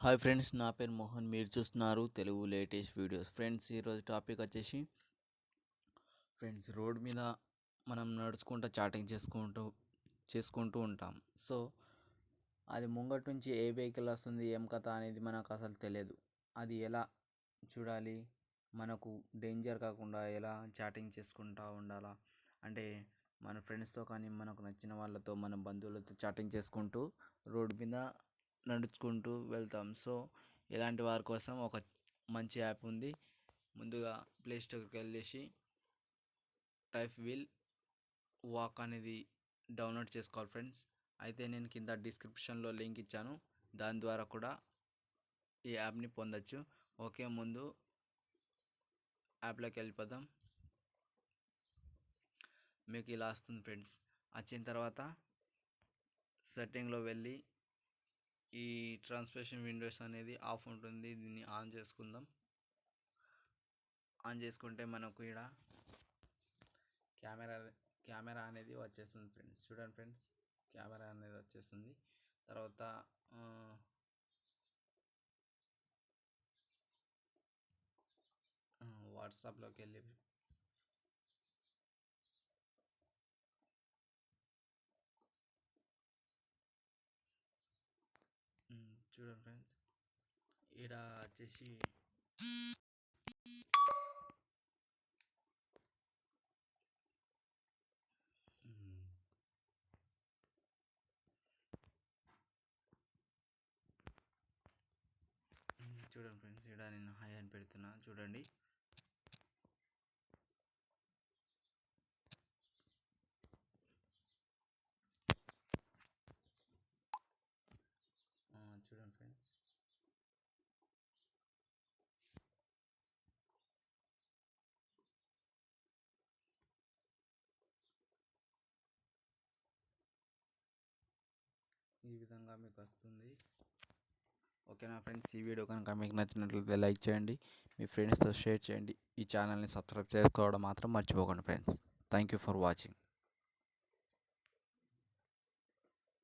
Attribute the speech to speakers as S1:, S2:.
S1: Hi friends, నా పేరు మోహన్. మీరు చూస్తున్నారు తెలుగు లేటెస్ట్ వీడియోస్. ఫ్రెండ్స్, ఈరోజు టాపిక్ వచ్చేసి రోడ్ మీద మనం నడుచుకుంటూ చాటింగ్ చేసుకుంటూ ఉంటాం. సో అది ముంగటి నుంచి ఏ వెహికల్ వస్తుంది, ఏం కథ అనేది మనకు అసలు తెలియదు. అది ఎలా చూడాలి, మనకు డేంజర్ కాకుండా ఎలా చాటింగ్ చేసుకుంటూ ఉండాలా అంటే మన ఫ్రెండ్స్తో కానీ, మనకు నచ్చిన వాళ్ళతో, మన బంధువులతో చాటింగ్ చేసుకుంటూ రోడ్ మీద నడుచుకుంటూ వెళ్తాం. సో ఇలాంటి వారి కోసం ఒక మంచి యాప్ ఉంది. ముందుగా ప్లే స్టోర్కి వెళ్ళేసి టైప్ విల్ వాక్ అనేది డౌన్లోడ్ చేసుకోవాలి ఫ్రెండ్స్. అయితే నేను కింద డిస్క్రిప్షన్లో లింక్ ఇచ్చాను, దాని ద్వారా కూడా ఈ యాప్ని పొందొచ్చు. ఓకే, ముందు యాప్లోకి వెళ్ళిపోదాం. మీకు ఇలా వస్తుంది ఫ్రెండ్స్. వచ్చిన తర్వాత సెట్టింగ్లో వెళ్ళి ఈ ట్రాన్స్లేషన్ విండోస్ అనేది ఆఫ్ ఉంటుంది, దీన్ని ఆన్ చేసుకుందాం. ఆన్ చేసుకుంటే మనకు ఇక్కడ కెమెరా కెమెరా అనేది వచ్చేస్తుంది ఫ్రెండ్స్. చూడండి ఫ్రెండ్స్, కెమెరా అనేది వచ్చేస్తుంది. తర్వాత వాట్సాప్లోకి వెళ్ళి చూడండి ఫ్రెండ్స్, ఇక్కడ వచ్చేసి చూడండి ఫ్రెండ్స్, ఇక్కడ నేను హై అని పెడుతున్నా. చూడండి, చూడండి ఫ్రెండ్స్, ఈ విధంగా మీకు వస్తుంది. ఓకేనా ఫ్రెండ్స్, ఈ వీడియో కనుక మీకు నచ్చినట్లయితే లైక్ చేయండి, మీ ఫ్రెండ్స్తో షేర్ చేయండి. ఈ ఛానల్ని సబ్స్క్రైబ్ చేసుకోవడం మాత్రం మర్చిపోకండి friends. Thank you for watching.